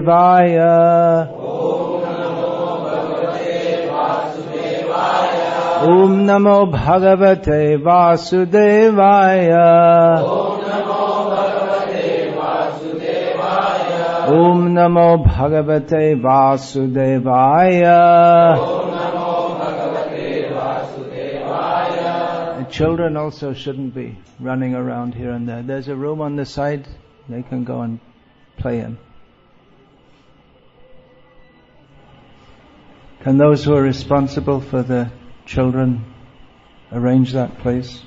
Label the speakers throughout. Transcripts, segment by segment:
Speaker 1: Vaya. Om Namo Bhagavate Vasudevaya. Om Namo Bhagavate Vasudevaya. The children also shouldn't be running around here and there. There's a room on the side they can go and play in. Can those who are responsible for the children arrange that place?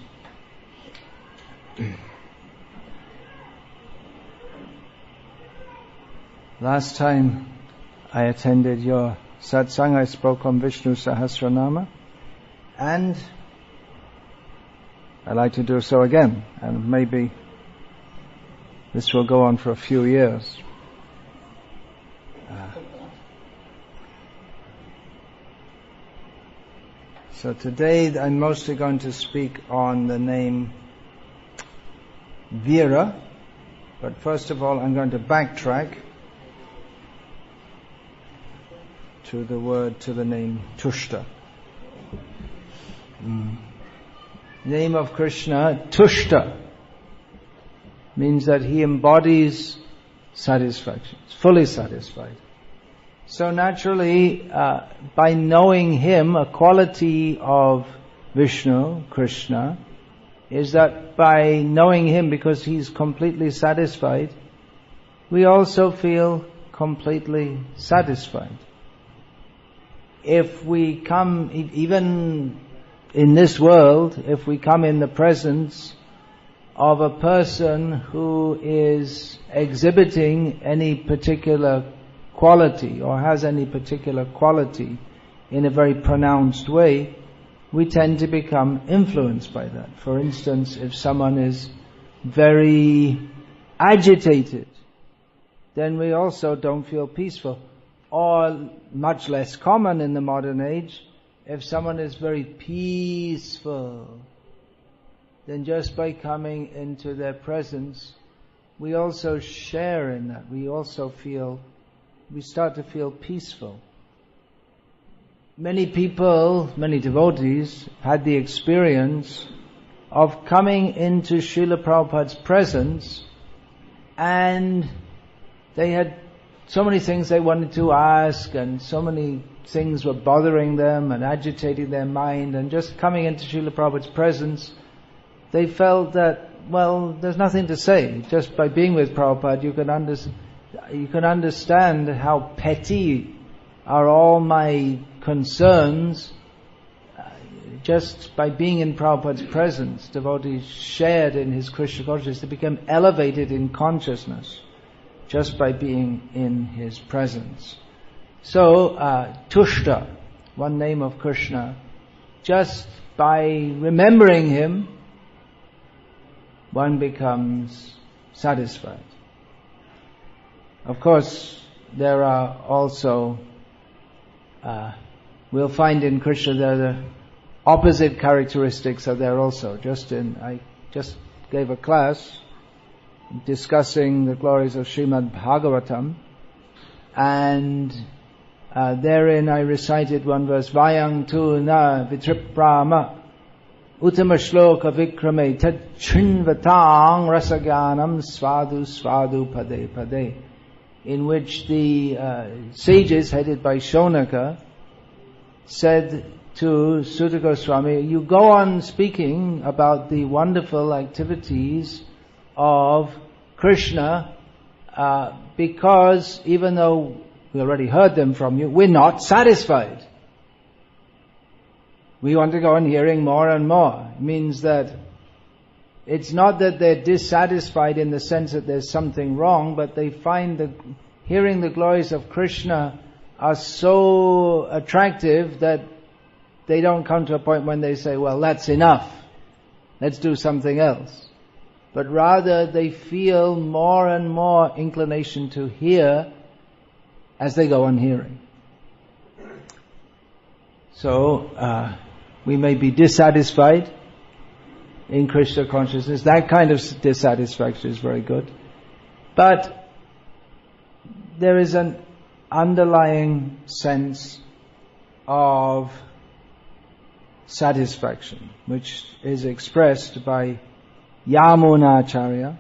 Speaker 1: Last time I attended your satsang, I spoke on Vishnu Sahasranama, and I'd like to do so again, and maybe this will go on for a few years. So today I'm mostly going to speak on the name Virah, but first of all I'm going to backtrack to the name Tushta. Name of Krishna, Tushta, means that he embodies satisfaction, fully satisfied. So naturally, by knowing him, a quality of Vishnu, Krishna, is that by knowing him, because he's completely satisfied, we also feel completely satisfied. If we come, even in this world, if we come in the presence of a person who is exhibiting any particular quality or has any particular quality in a very pronounced way, we tend to become influenced by that. For instance, if someone is very agitated, then we also don't feel peaceful. Or, much less common in the modern age, if someone is very peaceful, then just by coming into their presence, we also share in that. We start to feel peaceful. Many people, many devotees, had the experience of coming into Srila Prabhupada's presence, and they had so many things they wanted to ask, and so many things were bothering them and agitating their mind, and just coming into Srila Prabhupada's presence, they felt that, well, there's nothing to say. Just by being with Prabhupada, you can understand how petty are all my concerns. Just by being in Prabhupada's presence, devotees shared in his Krishna consciousness. They became elevated in consciousness just by being in his presence. So, Tushta, one name of Krishna, just by remembering him, one becomes satisfied. Of course, there are also, we'll find in Krishna there the opposite characteristics are there also. I just gave a class discussing the glories of Srimad Bhagavatam, and therein I recited one verse, Vayang tu na vitriprama uttama shloka vikrame tad chinvatang rasaganam svadu svadu pade pade, in which the sages headed by Shonaka said to Sutta Goswami, you go on speaking about the wonderful activities of Krishna because even though we already heard them from you, we're not satisfied. We want to go on hearing more and more. It means that it's not that they're dissatisfied in the sense that there's something wrong, but they find that hearing the glories of Krishna are so attractive that they don't come to a point when they say, well, that's enough, let's do something else. But rather they feel more and more inclination to hear as they go on hearing. So, we may be dissatisfied in Krishna consciousness. That kind of dissatisfaction is very good. But there is an underlying sense of satisfaction, which is expressed by Yamunacharya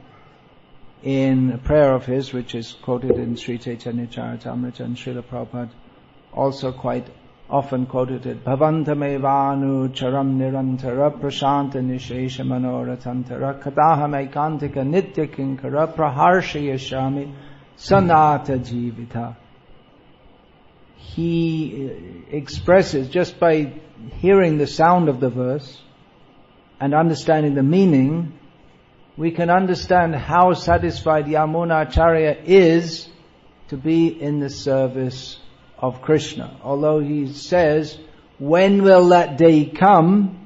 Speaker 1: in a prayer of his, which is quoted in Sri Chaitanya Charitamrita, and Srila Prabhupada also quite often quoted it. Bhavantamevanu charam nirantara prashanta nishesha manoratantara kataham ekantika nitya kinkara praharshayashami sanata jivita. He expresses, just by hearing the sound of the verse and understanding the meaning, we can understand how satisfied Yamunacharya is to be in the service of Krishna. Although he says, when will that day come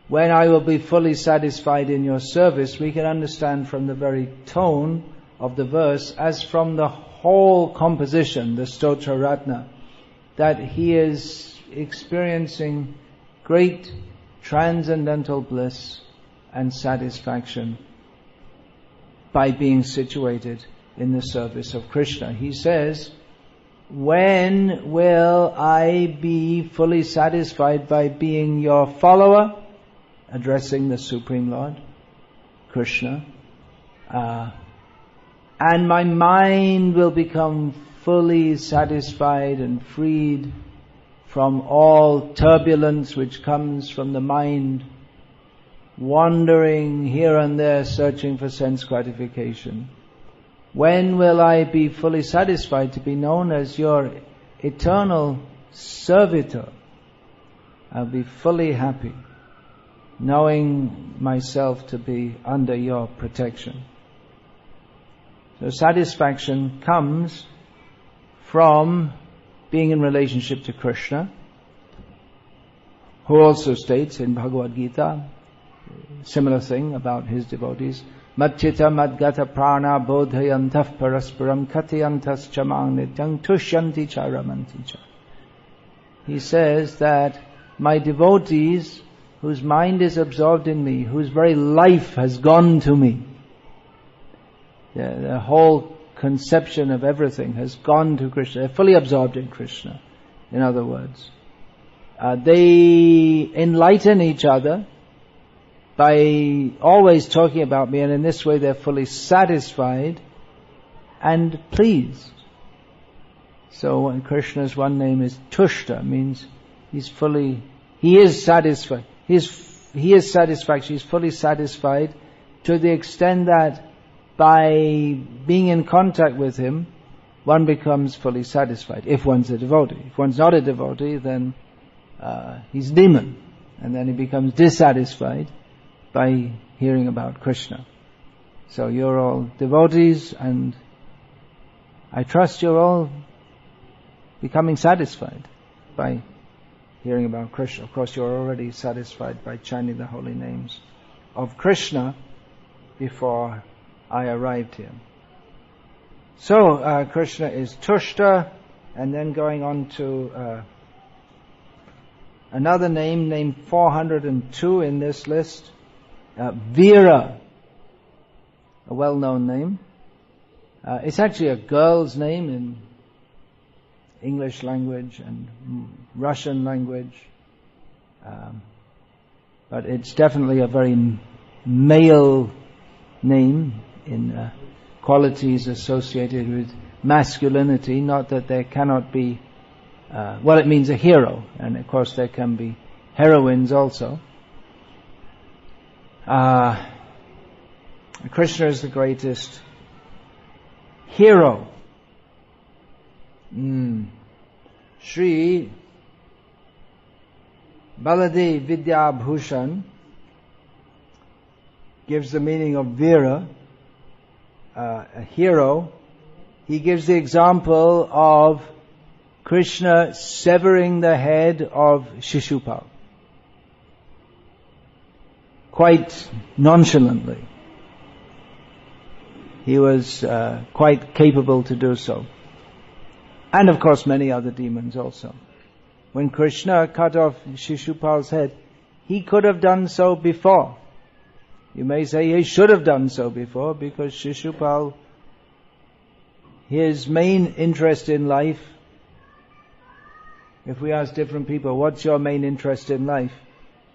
Speaker 1: when I will be fully satisfied in your service, we can understand from the very tone of the verse, as from the whole composition, the Stotra Ratna, that he is experiencing great transcendental bliss and satisfaction by being situated in the service of Krishna. He says, when will I be fully satisfied by being your follower, addressing the Supreme Lord, Krishna, and my mind will become fully satisfied and freed from all turbulence which comes from the mind wandering here and there, searching for sense gratification. When will I be fully satisfied to be known as your eternal servitor? I'll be fully happy, knowing myself to be under your protection. So satisfaction comes from being in relationship to Krishna, who also states in Bhagavad Gita, similar thing about his devotees, Matchita madgata prana bodhayantah parasparam katyantas chamang nityang tushyanti charamanti cha. He says that my devotees, whose mind is absorbed in me, whose very life has gone to me, the whole conception of everything has gone to Krishna, they're fully absorbed in Krishna, in other words. They enlighten each other by always talking about me, and in this way they're fully satisfied and pleased. So when Krishna's one name is Tushta, means he is satisfied. He is satisfaction. He's fully satisfied to the extent that by being in contact with him, one becomes fully satisfied, if one's a devotee. If one's not a devotee, then he's demon, and then he becomes dissatisfied by hearing about Krishna. So you're all devotees, and I trust you're all becoming satisfied by hearing about Krishna. Of course, you're already satisfied by chanting the holy names of Krishna before I arrived here. So Krishna is Tushta, and then going on to another name 402 in this list, Virah, a well-known name. It's actually a girl's name in English language and Russian language, but it's definitely a very male name in qualities associated with masculinity. Not that there cannot be, it means a hero, and of course there can be heroines also. Krishna is the greatest hero. Sri Baladev Vidya Bhushan gives the meaning of Virah, a hero. He gives the example of Krishna severing the head of Shishupal, quite nonchalantly. He was quite capable to do so. And of course many other demons also. When Krishna cut off Shishupal's head, he could have done so before. You may say he should have done so before, because Shishupal his main interest in life, if we ask different people, what's your main interest in life?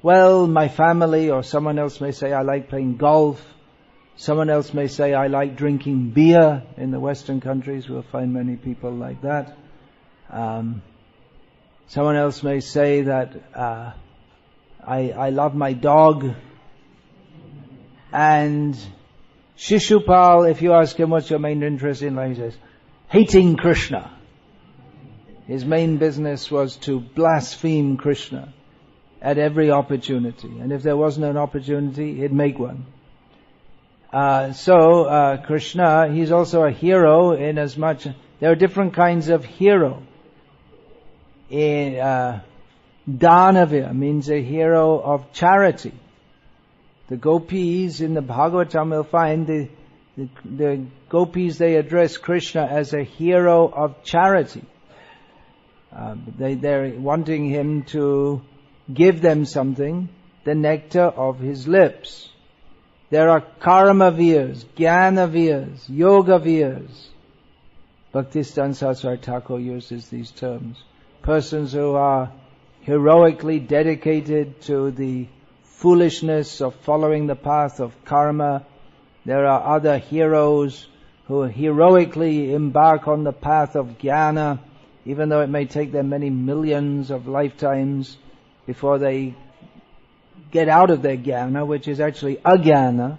Speaker 1: Well, my family, or someone else may say, I like playing golf. Someone else may say, I like drinking beer. In the Western countries, we'll find many people like that. Someone else may say that I love my dog. And Shishupal, if you ask him what's your main interest in life, he says, hating Krishna. His main business was to blaspheme Krishna at every opportunity. And if there wasn't an opportunity, he'd make one. So Krishna, he's also a hero in as much, there are different kinds of hero. Danavya means a hero of charity. The gopis in the Bhagavatam will find the gopis, they address Krishna as a hero of charity. They're wanting him to give them something, the nectar of his lips. There are karma-viyas, jnana-viyas, yoga-viyas. Bhaktisiddhanta Saraswati Thakur uses these terms. Persons who are heroically dedicated to the foolishness of following the path of karma. There are other heroes who heroically embark on the path of jnana, even though it may take them many millions of lifetimes before they get out of their jnana, which is actually ajnana,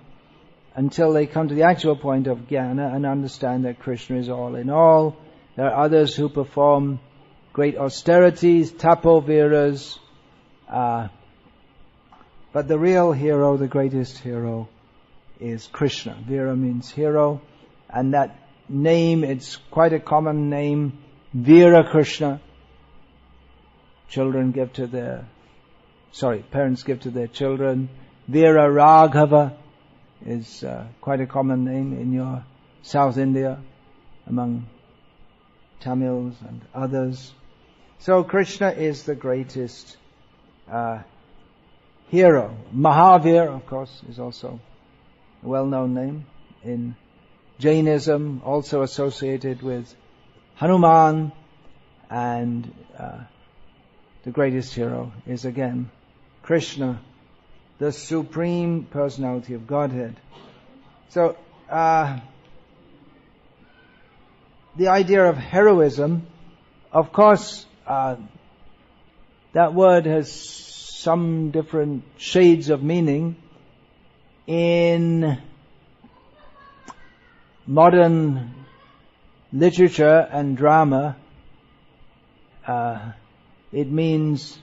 Speaker 1: until they come to the actual point of jnana and understand that Krishna is all in all. There are others who perform great austerities, tapoviras, but the real hero, the greatest hero, is Krishna. Vira means hero, and that name, it's quite a common name, Vira Krishna. Parents give to their children. Vira Raghava is quite a common name in your South India, among Tamils and others. So Krishna is the greatest hero. Mahavir, of course, is also a well-known name in Jainism, also associated with Hanuman, and the greatest hero is again Krishna, the Supreme Personality of Godhead. So, the idea of heroism, of course, that word has some different shades of meaning. In modern literature and drama, it means,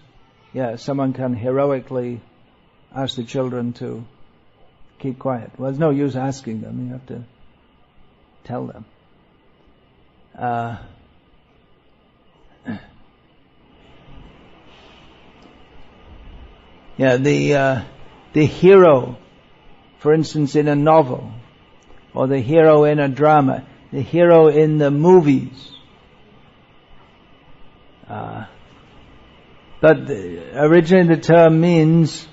Speaker 1: someone can heroically ask the children to keep quiet. Well, there's no use asking them, you have to tell them. The hero, for instance, in a novel, or the hero in a drama, the hero in the movies. But originally the term means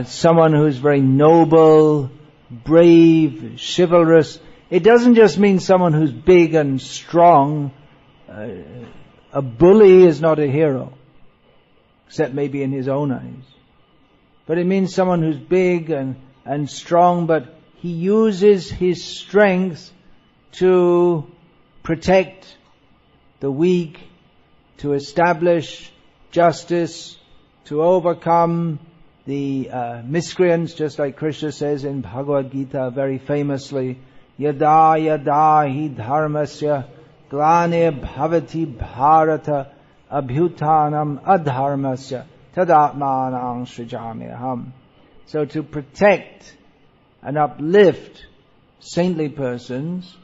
Speaker 1: someone who's very noble, brave, chivalrous. It doesn't just mean someone who's big and strong. A bully is not a hero, except maybe in his own eyes. But it means someone who's big and strong, but he uses his strength to protect the weak, to establish justice, to overcome the miscreants, just like Krishna says in Bhagavad Gita very famously, Yada yada hi dharmasya glane bhavati bharata abhyutanam adharmasya tadatmanang srijamyaham. So to protect and uplift saintly persons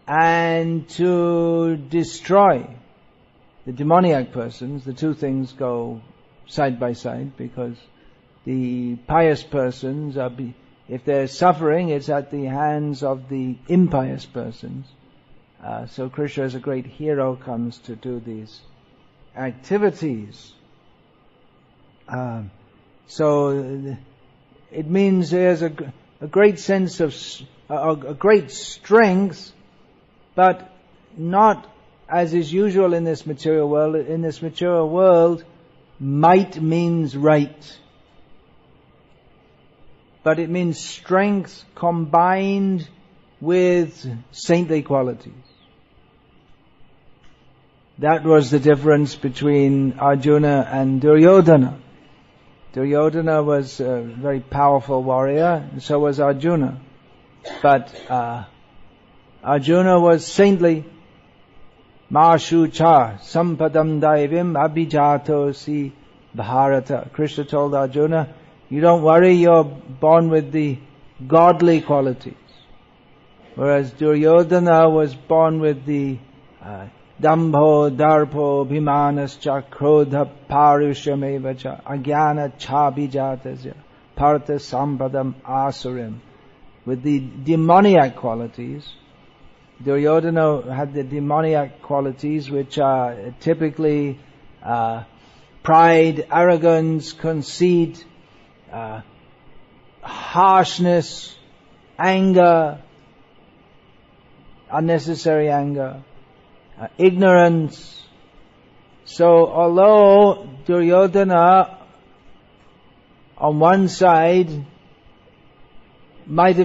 Speaker 1: and to destroy the demoniac persons, the two things go side by side, because the pious persons are, if they're suffering, it's at the hands of the impious persons. So Krishna as a great hero comes to do these activities. So it means there's a great sense of, a great strength, but not as is usual in this material world. In this material world, might means right. But it means strength combined with saintly qualities. That was the difference between Arjuna and Duryodhana. Duryodhana was a very powerful warrior, and so was Arjuna. But Arjuna was saintly. Ma shucha sampadam daivim abhijato si bharata. Krishna told Arjuna, you don't worry, you're born with the godly qualities. Whereas Duryodhana was born with the dambho, darpo, bhimanascha, krodha, parushamevacha, agyana, chabhijatasya, partha sampadam asurim. With the demoniac qualities. Duryodhana had the demoniac qualities, which are typically pride, arrogance, conceit, harshness, anger, unnecessary anger, ignorance. So although Duryodhana on one side might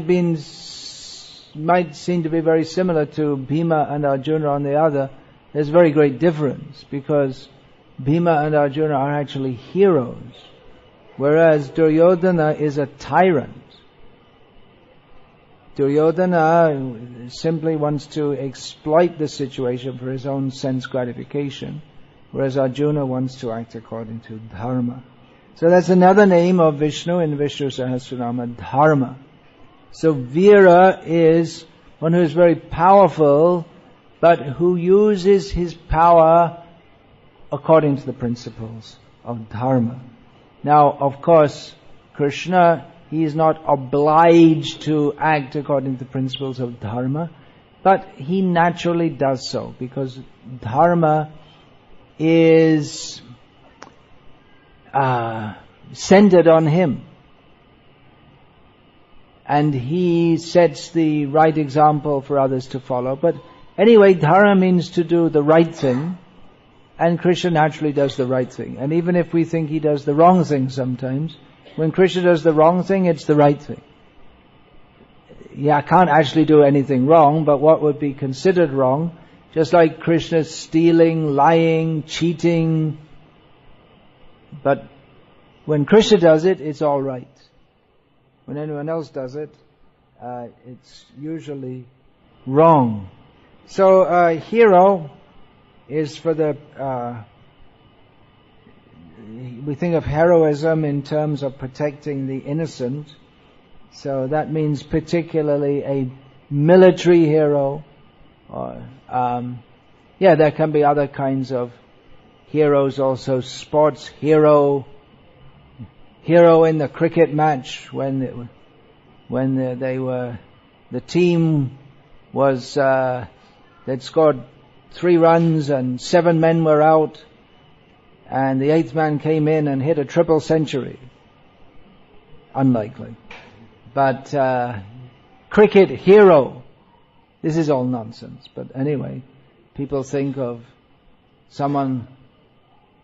Speaker 1: seem to be very similar to Bhima and Arjuna on the other, there's a very great difference, because Bhima and Arjuna are actually heroes, whereas Duryodhana is a tyrant. Duryodhana simply wants to exploit the situation for his own sense gratification, whereas Arjuna wants to act according to dharma. So that's another name of Vishnu in Vishnu Sahasranama, dharma. So Virah is one who is very powerful, but who uses his power according to the principles of dharma. Now, of course, Krishna, he is not obliged to act according to the principles of dharma, but he naturally does so, because dharma is centered on him. And he sets the right example for others to follow. But anyway, dharma means to do the right thing, and Krishna naturally does the right thing. And even if we think he does the wrong thing sometimes, when Krishna does the wrong thing, it's the right thing. Yeah, I can't actually do anything wrong, but what would be considered wrong, just like Krishna stealing, lying, cheating, but when Krishna does it, it's all right. When anyone else does it, it's usually wrong. So hero is for the we think of heroism in terms of protecting the innocent. So that means particularly a military hero, or there can be other kinds of heroes also. Sports hero in the cricket match when the team was they'd scored 3 runs and 7 men were out, and the 8th man came in and hit a triple century. Unlikely. But cricket hero, this is all nonsense. But anyway, people think of someone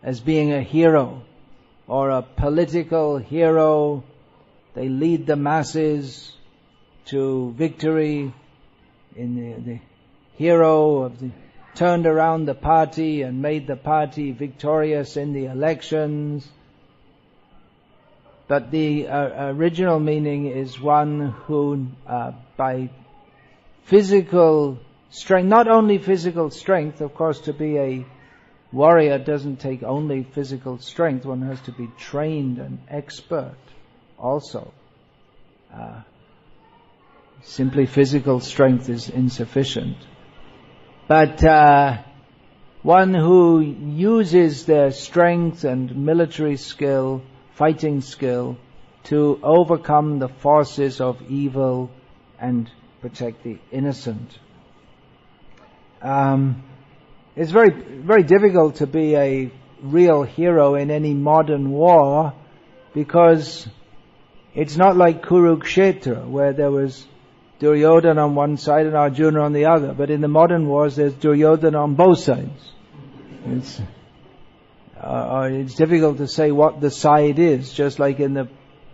Speaker 1: as being a hero or a political hero. They lead the masses to victory. In the hero of the turned around the party and made the party victorious in the elections. But the original meaning is one who, by physical strength, not only physical strength, of course, to be a warrior doesn't take only physical strength, one has to be trained and expert also. Simply physical strength is insufficient. But one who uses their strength and military skill, fighting skill, to overcome the forces of evil and protect the innocent. It's very, very difficult to be a real hero in any modern war, because it's not like Kurukshetra, where there was Duryodhana on one side and Arjuna on the other. But in the modern wars, there's Duryodhana on both sides. It's difficult to say what the side is, just like in the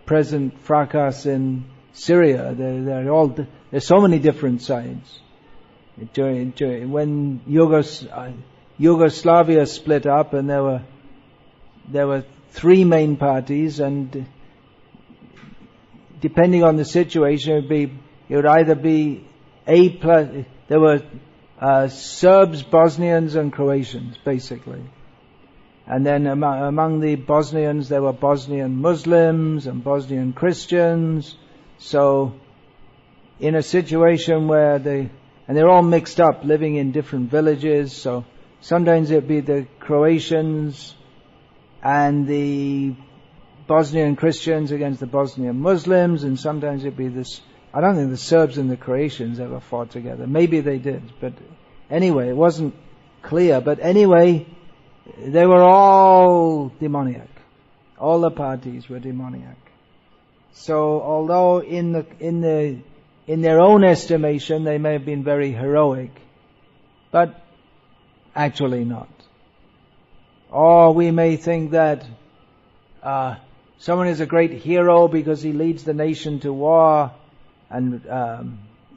Speaker 1: present fracas in Syria. There's so many different sides. When Yugoslavia split up, and there were three main parties, and depending on the situation, it would either be there were Serbs, Bosnians, and Croatians, basically. And then among the Bosnians, there were Bosnian Muslims and Bosnian Christians. So, in a situation where they're all mixed up, living in different villages. So, sometimes it'd be the Croatians and the Bosnian Christians against the Bosnian Muslims, and sometimes it'd be this. I don't think the Serbs and the Croatians ever fought together. Maybe they did, but anyway, it wasn't clear. But anyway, they were all demoniac. All the parties were demoniac. So, although in their own estimation they may have been very heroic, but actually not. Or we may think that someone is a great hero because he leads the nation to war and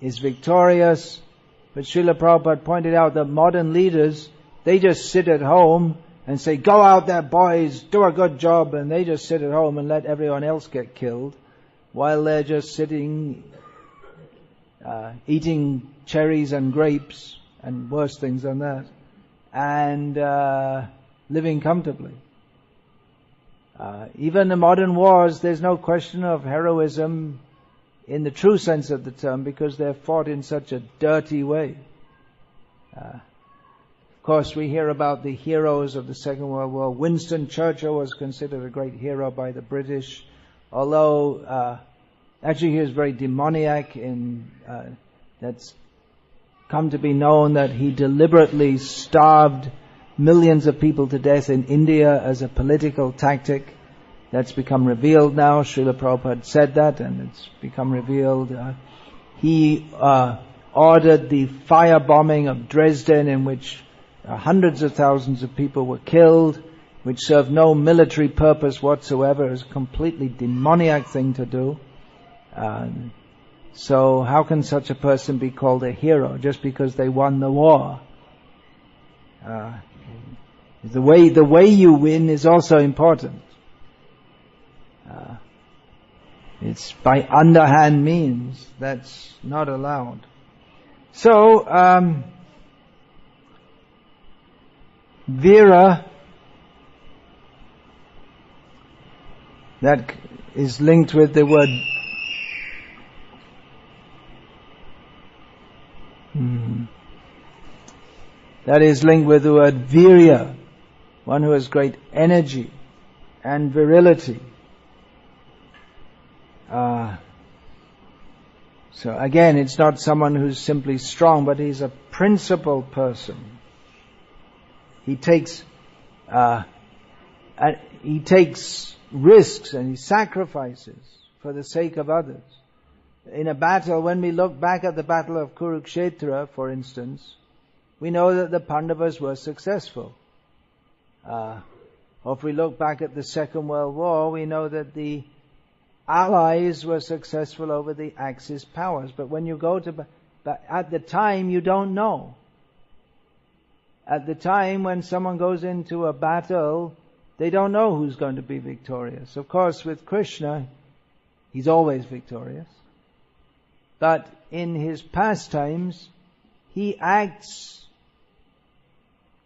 Speaker 1: is victorious. But Srila Prabhupada pointed out that modern leaders, they just sit at home and say, "Go out there, boys, do a good job," and they just sit at home and let everyone else get killed, while they're just sitting, eating cherries and grapes, and worse things than that, and living comfortably. Even in modern wars, there's no question of heroism in the true sense of the term, because they're fought in such a dirty way. Of course, we hear about the heroes of the Second World War. Winston Churchill was considered a great hero by the British, although actually he was very demoniac. That's come to be known that he deliberately starved millions of people to death in India as a political tactic. That's become revealed now. Srila Prabhupada said that, and it's become revealed. He ordered the firebombing of Dresden, in which hundreds of thousands of people were killed, which served no military purpose whatsoever. It was a completely demoniac thing to do. So how can such a person be called a hero just because they won the war? The way you win is also important. It's by underhand means. That's not allowed. So, Virah, that is linked with the word that is linked with the word Virya, one who has great energy and virility. So again, it's not someone who's simply strong, but he's a principled person. He takes risks and he sacrifices for the sake of others. In a battle, when we look back at the battle of Kurukshetra, for instance, we know that the Pandavas were successful. Or if we look back at the Second World War, we know that the Allies were successful over the Axis powers. But when you go to, at the time, you don't know. At the time when someone goes into a battle, they don't know who's going to be victorious. Of course, with Krishna, he's always victorious. But in his pastimes, he acts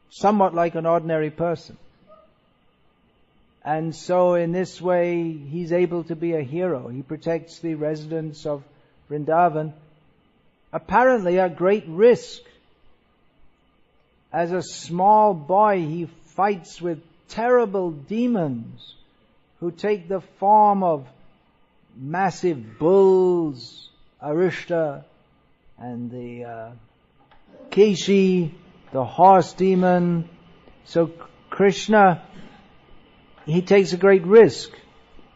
Speaker 1: somewhat like an ordinary person. And so in this way, he's able to be a hero. He protects the residents of Vrindavan, apparently at great risk. As a small boy, he fights with terrible demons who take the form of massive bulls, Arishta, and the Keshi, the horse demon. So Krishna, he takes a great risk.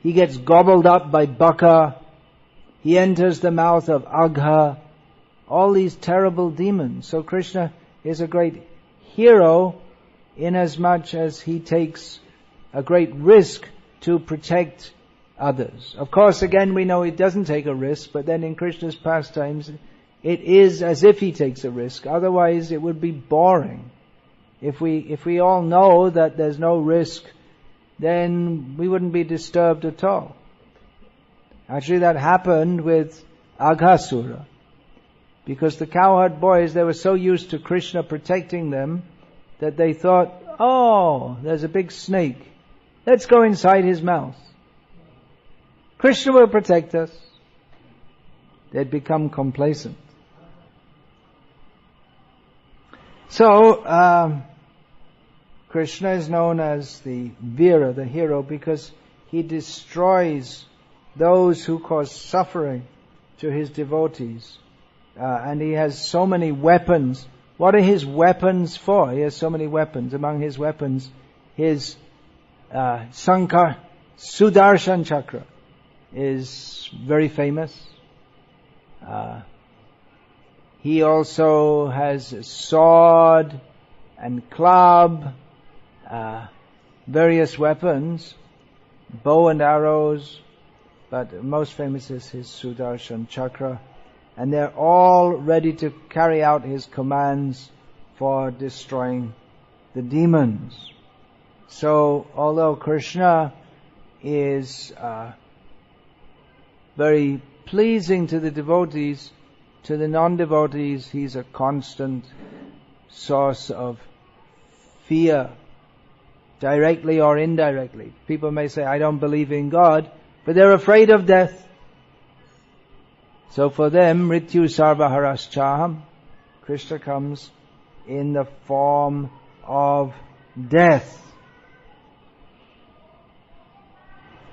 Speaker 1: He gets gobbled up by Baka. He enters the mouth of Agha, all these terrible demons. So Krishna is a great hero inasmuch as he takes a great risk to protect others. Of course, again, we know he doesn't take a risk, but then in Krishna's pastimes, it is as if he takes a risk. Otherwise, it would be boring. If we all know that there's no risk, then we wouldn't be disturbed at all. Actually, that happened with Aghasura. Because the cowherd boys, they were so used to Krishna protecting them that they thought, oh, there's a big snake. Let's go inside his mouth. Krishna will protect us. They'd become complacent. So, Krishna is known as the Virah, the hero, because he destroys those who cause suffering to his devotees. And he has so many weapons. What are his weapons for? He has so many weapons. Among his weapons, his Sankar, Sudarshan Chakra is very famous. He also has a sword and club, various weapons, bow and arrows, but most famous is his Sudarshan Chakra. And they're all ready to carry out his commands for destroying the demons. So, although Krishna is very pleasing to the devotees, to the non-devotees, he's a constant source of fear, directly or indirectly. People may say, I don't believe in God, but they're afraid of death. So for them, Mrityu Sarvaharashchaham, Krishna comes in the form of death.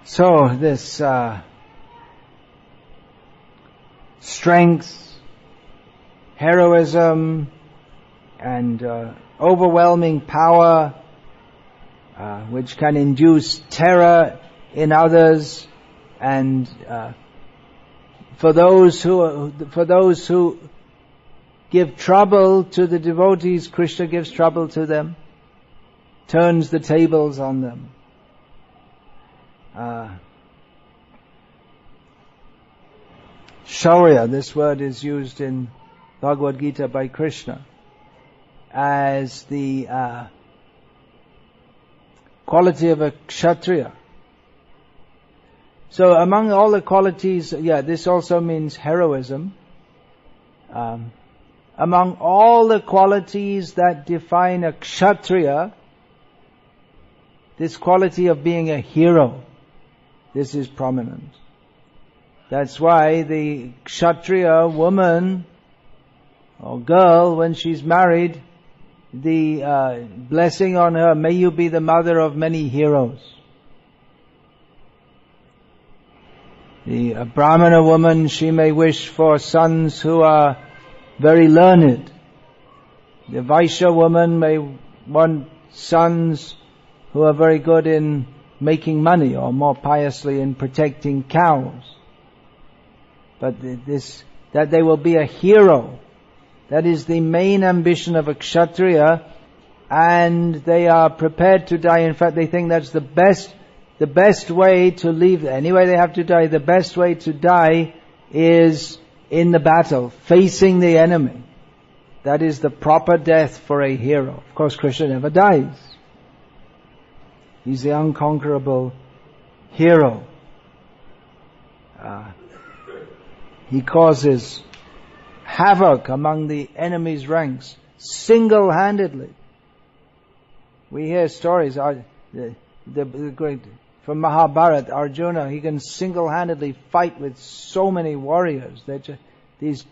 Speaker 1: So this strength, heroism, and overwhelming power, which can induce terror in others, and for those who give trouble to the devotees, Krishna gives trouble to them, turns the tables on them. Shaurya, this word is used in Bhagavad Gita by Krishna as the quality of a kshatriya. So among all the qualities, this also means heroism. Among all the qualities that define a kshatriya, this quality of being a hero, this is prominent. That's why the kshatriya woman or girl, when she's married, the blessing on her, may you be the mother of many heroes. The Brahmana woman, she may wish for sons who are very learned. The Vaishya woman may want sons who are very good in making money, or more piously in protecting cows. But that they will be a hero, that is the main ambition of a kshatriya, and they are prepared to die. In fact, they think that's the best way to leave. Anyway, they have to die. The best way to die is in the battle, facing the enemy. That is the proper death for a hero. Of course, Krishna never dies. He's the unconquerable hero. He causes havoc among the enemy's ranks single-handedly. We hear stories, the great, from Mahabharata, Arjuna, he can single-handedly fight with so many warriors. These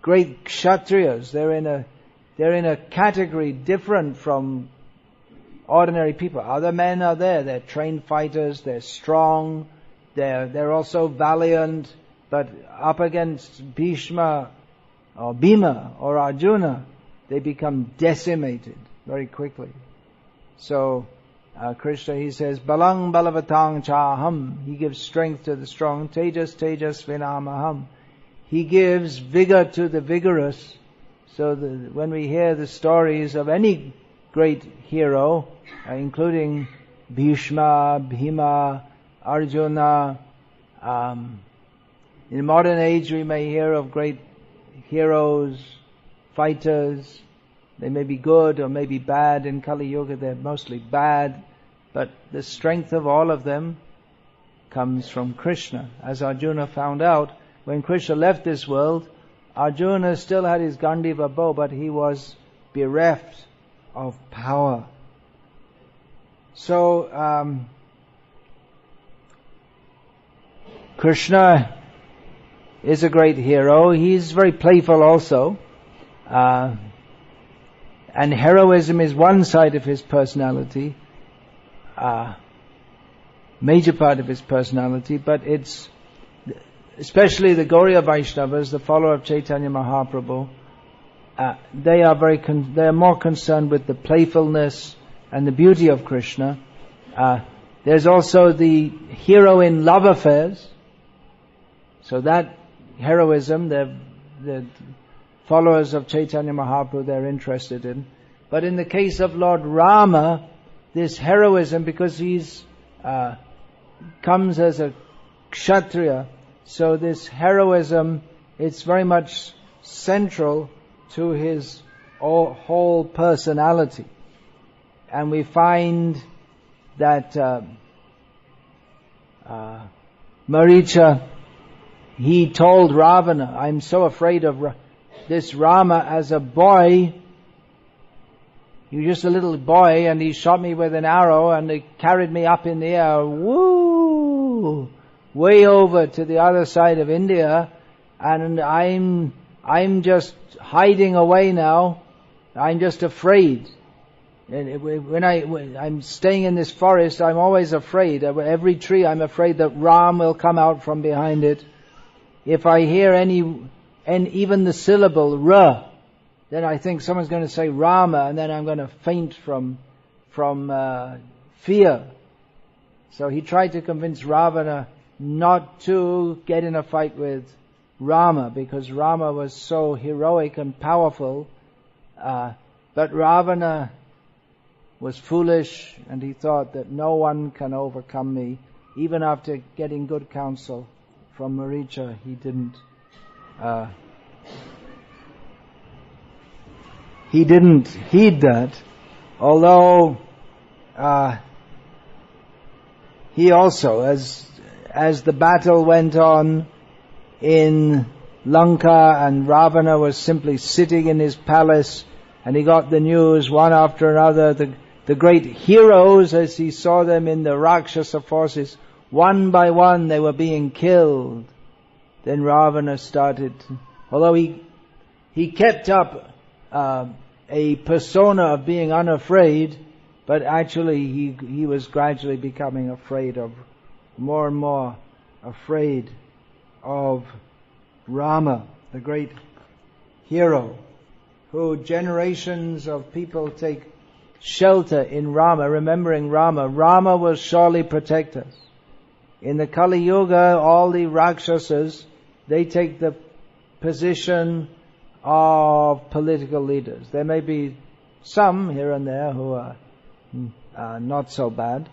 Speaker 1: great kshatriyas, they're in a category different from ordinary people. Other men are there, they're trained fighters, they're strong, they're also valiant, but up against Bhishma or Bhima or Arjuna, they become decimated very quickly. So Krishna, he says, Balang balavatang chaham. He gives strength to the strong. Tejas tejas vinamaham. He gives vigor to the vigorous. So when we hear the stories of any great hero, including Bhishma, Bhima, Arjuna, in modern age we may hear of great heroes, fighters. They may be good or may be bad. In Kali Yuga they're mostly bad, but the strength of all of them comes from Krishna. As Arjuna found out, when Krishna left this world, Arjuna still had his Gandiva bow, but he was bereft of power. So, Krishna is a great hero. He's very playful also. And heroism is one side of his personality, major part of his personality, but it's, especially the Gauriya Vaishnavas, the follower of Chaitanya Mahaprabhu, they are more concerned with the playfulness and the beauty of Krishna. There's also the hero in love affairs. So that heroism, the followers of Chaitanya Mahaprabhu, they're interested in. But in the case of Lord Rama, this heroism, because he's comes as a Kshatriya, so this heroism, it's very much central to his whole personality. And we find that Maricha, he told Ravana, I'm so afraid of this Rama as a boy. He was just a little boy and he shot me with an arrow and he carried me up in the air, woo, way over to the other side of India, and I'm just hiding away now. I'm just afraid. And when I'm staying in this forest, I'm always afraid. Every tree, I'm afraid that Ram will come out from behind it. If I hear even the syllable Ra, then I think someone's going to say Rama, and then I'm going to faint from fear. So he tried to convince Ravana not to get in a fight with Rama, because Rama was so heroic and powerful. But Ravana was foolish, and he thought that no one can overcome me. Even after getting good counsel from Maricha, he didn't heed that, although he also, as the battle went on in Lanka and Ravana was simply sitting in his palace, and he got the news one after another, the great heroes, as he saw them in the Rakshasa forces, one by one they were being killed. Then Ravana started, although he kept up a persona of being unafraid, but actually he was gradually becoming afraid of, more and more afraid of Rama, the great hero, who generations of people take shelter in Rama, remembering Rama. Rama will surely protect us. In the Kali Yuga, all the Rakshasas, they take the position of political leaders. There may be some here and there who are not so bad,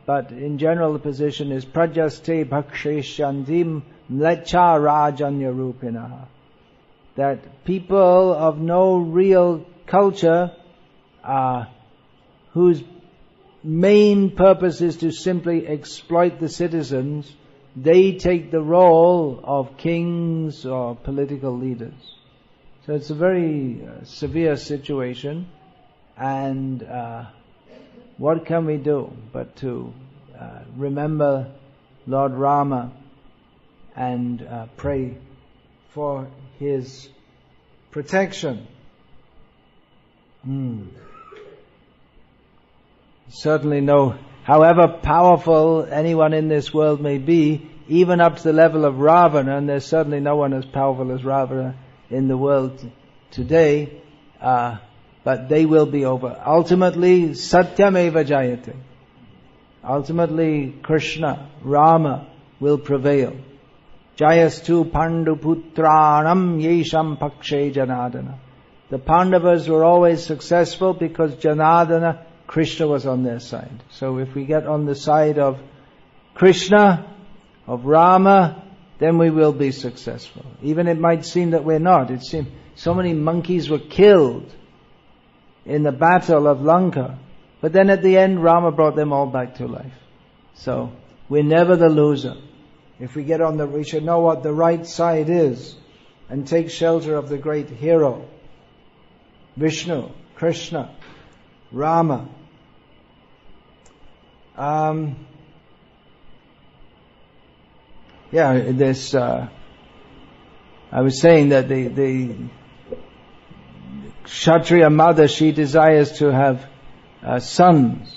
Speaker 1: but in general the position is prajaste bhakshishantim lecha rajanya rupinaha, that people of no real culture, whose main purpose is to simply exploit the citizens, they take the role of kings or political leaders. So it's a very severe situation, and what can we do but to remember Lord Rama and pray for his protection. Certainly no, however powerful anyone in this world may be, even up to the level of Ravana, and there's certainly no one as powerful as Ravana in the world today, but they will be over. Ultimately, Satyameva Jayate. Ultimately, Krishna, Rama will prevail. Jayastu Panduputranam Yesham Pakshe Janardana. The Pandavas were always successful because Janardana, Krishna, was on their side. So if we get on the side of Krishna, of Rama, then we will be successful. Even it might seem that we're not. It seems so many monkeys were killed in the battle of Lanka. But then at the end, Rama brought them all back to life. So we're never the loser. If we get on we should know what the right side is and take shelter of the great hero, Vishnu, Krishna, Rama. This, I was saying that the Kshatriya mother, she desires to have sons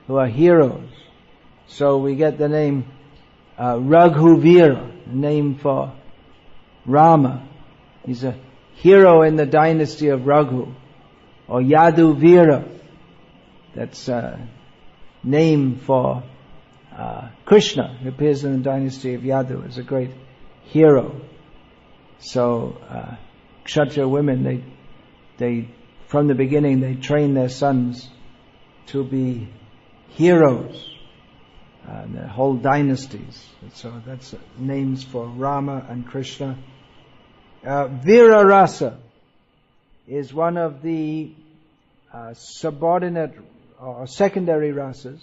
Speaker 1: who are heroes. So we get the name Raghuvira, name for Rama. He's a hero in the dynasty of Raghu. Or Yaduvira, that's a name for Krishna, who appears in the dynasty of Yadu as a great hero. So Kshatriya women, they from the beginning they train their sons to be heroes, the whole dynasties. So that's names for Rama and Krishna. Virah rasa is one of the subordinate or secondary rasas.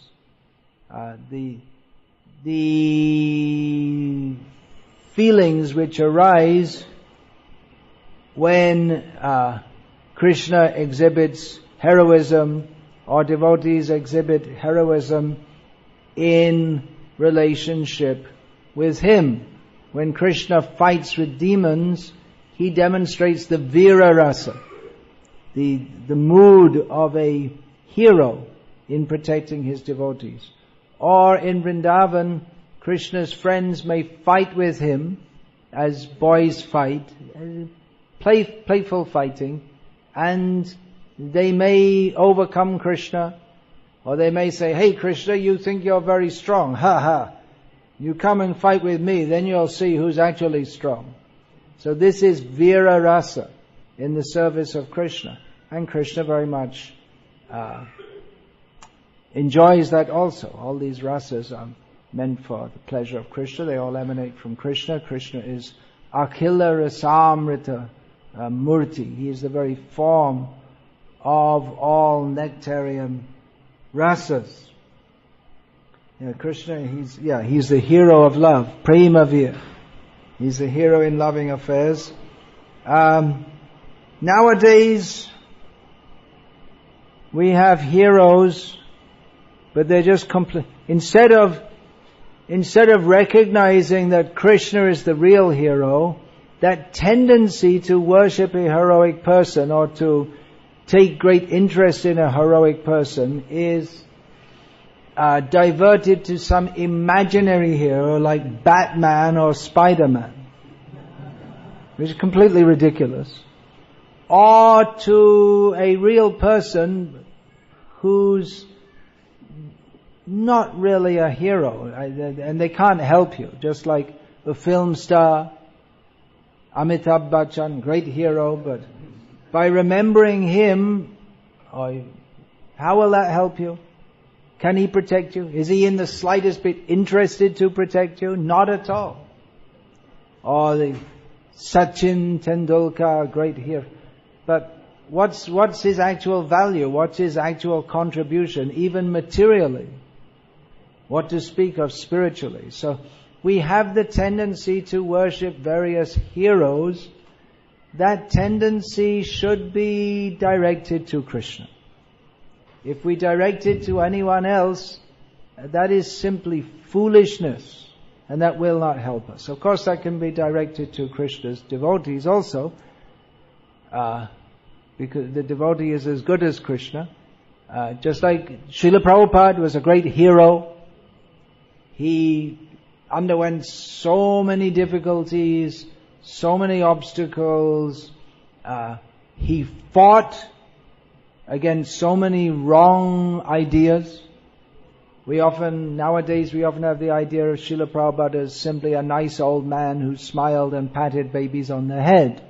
Speaker 1: The feelings which arise when Krishna exhibits heroism or devotees exhibit heroism in relationship with him. When Krishna fights with demons, he demonstrates the Virah rasa, the mood of a hero in protecting his devotees. Or in Vrindavan, Krishna's friends may fight with him as boys fight, playful fighting, and they may overcome Krishna, or they may say, "Hey Krishna, you think you're very strong. Ha ha. You come and fight with me, then you'll see who's actually strong." So this is Virah rasa in the service of Krishna. And Krishna very much enjoys that also. All these rasas are meant for the pleasure of Krishna. They all emanate from Krishna. Krishna is Akhila Rasamrita Murti. He is the very form of all nectarian rasas. Krishna, he's the hero of love, Premavir. He's the hero in loving affairs. Nowadays, we have heroes, but they're just instead of recognizing that Krishna is the real hero, that tendency to worship a heroic person or to take great interest in a heroic person is diverted to some imaginary hero like Batman or Spider-Man, which is completely ridiculous, or to a real person who's not really a hero, and they can't help you. Just like a film star, Amitabh Bachchan, great hero, but by remembering him, how will that help you? Can he protect you? Is he in the slightest bit interested to protect you? Not at all. Or the Sachin Tendulkar, great hero. But what's his actual value? What's his actual contribution, even materially? What to speak of spiritually? So we have the tendency to worship various heroes. That tendency should be directed to Krishna. If we direct it to anyone else, that is simply foolishness, and that will not help us. Of course, that can be directed to Krishna's devotees also, because the devotee is as good as Krishna. Just like Srila Prabhupada was a great hero. He underwent so many difficulties, so many obstacles. He fought against so many wrong ideas. Nowadays we often have the idea of Srila Prabhupada as simply a nice old man who smiled and patted babies on the head.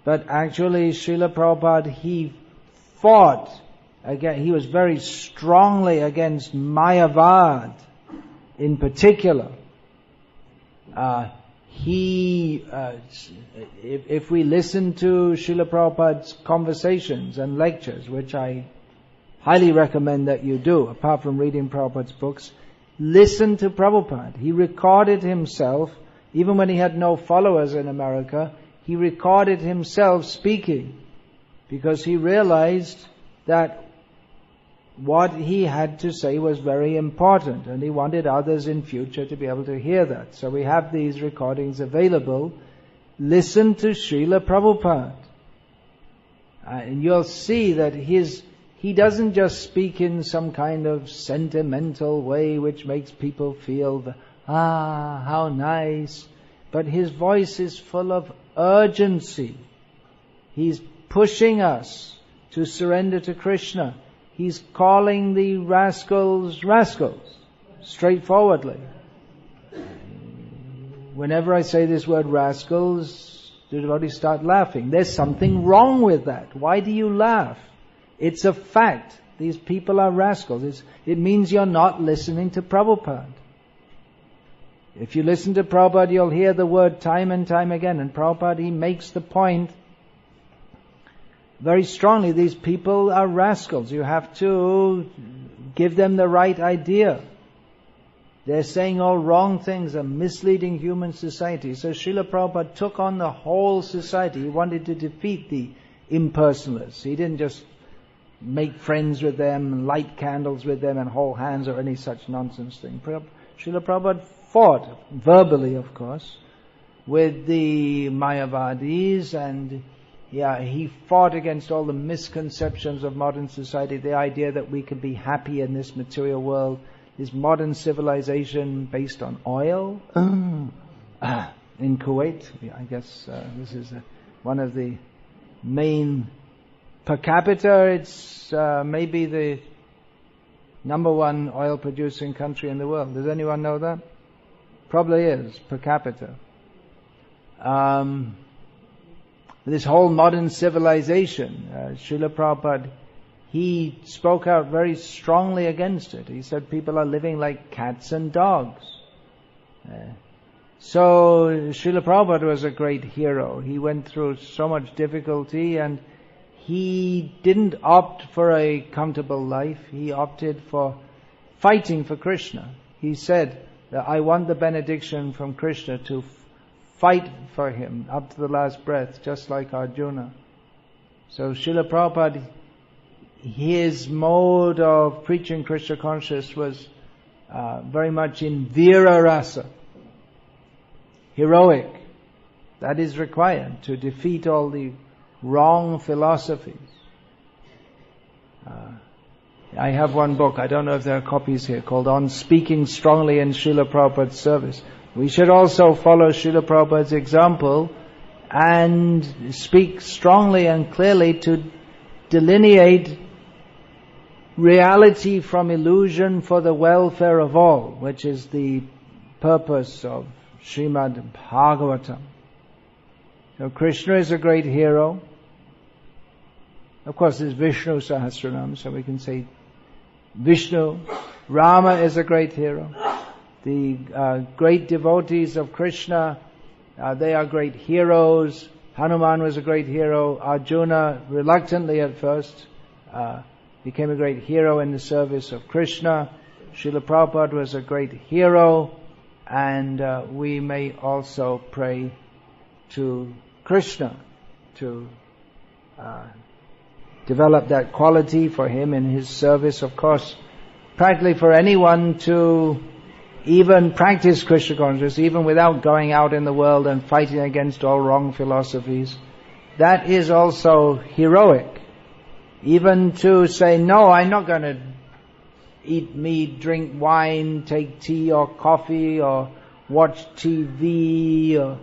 Speaker 1: But actually Srila Prabhupada, he was very strongly against Mayavad in particular. If we listen to Srila Prabhupada's conversations and lectures, which I highly recommend that you do, apart from reading Prabhupada's books, listen to Prabhupada. He recorded himself, even when he had no followers in America, he recorded himself speaking, because he realized that what he had to say was very important, and he wanted others in future to be able to hear that. So we have these recordings available. Listen to Srila Prabhupada. And you'll see that he doesn't just speak in some kind of sentimental way which makes people feel, how nice. But his voice is full of urgency. He's pushing us to surrender to Krishna. He's calling the rascals, straightforwardly. Whenever I say this word rascals, the devotees start laughing. There's something wrong with that. Why do you laugh? It's a fact. These people are rascals. It means you're not listening to Prabhupada. If you listen to Prabhupada, you'll hear the word time and time again. And Prabhupada, he makes the point very strongly, these people are rascals. You have to give them the right idea. They're saying all wrong things and misleading human society. So Srila Prabhupada took on the whole society. He wanted to defeat the impersonalists. He didn't just make friends with them, light candles with them and hold hands or any such nonsense thing. Srila Prabhupada fought, verbally of course, with the Mayavadis, and he fought against all the misconceptions of modern society, the idea that we can be happy in this material world, this modern civilization based on oil. In Kuwait, I guess this is one of the main, per capita, it's maybe the number one oil producing country in the world. Does anyone know that? Probably is, per capita. This whole modern civilization, Srila Prabhupada, he spoke out very strongly against it. He said people are living like cats and dogs. So Srila Prabhupada was a great hero. He went through so much difficulty, and he didn't opt for a comfortable life. He opted for fighting for Krishna. He said that I want the benediction from Krishna to fight for him up to the last breath, just like Arjuna. So Srila Prabhupada, his mode of preaching Krishna consciousness was very much in Virah rasa, heroic. That is required to defeat all the wrong philosophies. I have one book, I don't know if there are copies here, called On Speaking Strongly in Srila Prabhupada's Service. We should also follow Srila Prabhupada's example and speak strongly and clearly to delineate reality from illusion for the welfare of all, which is the purpose of Srimad Bhagavatam. So Krishna is a great hero. Of course, there's Vishnu Sahasranama, so we can say Vishnu. Rama is a great hero. The great devotees of Krishna, they are great heroes. Hanuman was a great hero. Arjuna, reluctantly at first, became a great hero in the service of Krishna. Srila Prabhupada was a great hero, and we may also pray to Krishna to develop that quality for him in his service. Of course, practically for anyone to even practice Krishna consciousness, even without going out in the world and fighting against all wrong philosophies, that is also heroic. Even to say, no, I'm not going to eat meat, drink wine, take tea or coffee, or watch TV, or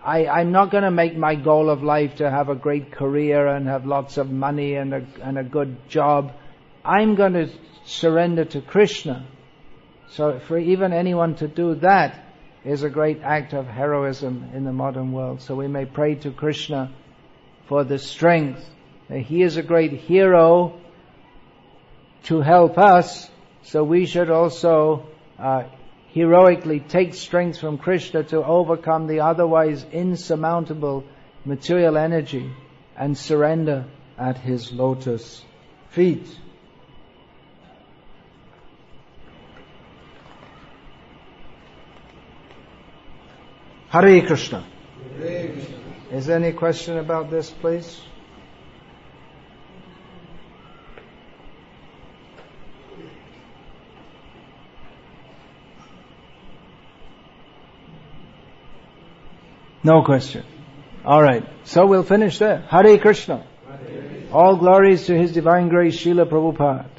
Speaker 1: I'm not going to make my goal of life to have a great career and have lots of money and a good job. I'm going to surrender to Krishna. So for even anyone to do that is a great act of heroism in the modern world. So we may pray to Krishna for the strength. He is a great hero to help us, so we should also heroically take strength from Krishna to overcome the otherwise insurmountable material energy and surrender at His lotus feet. Hare Krishna.
Speaker 2: Hare Krishna.
Speaker 1: Is there any question about this, please? No question. All right. So we'll finish there. Hare Krishna. All glories to His Divine Grace, Srila Prabhupada.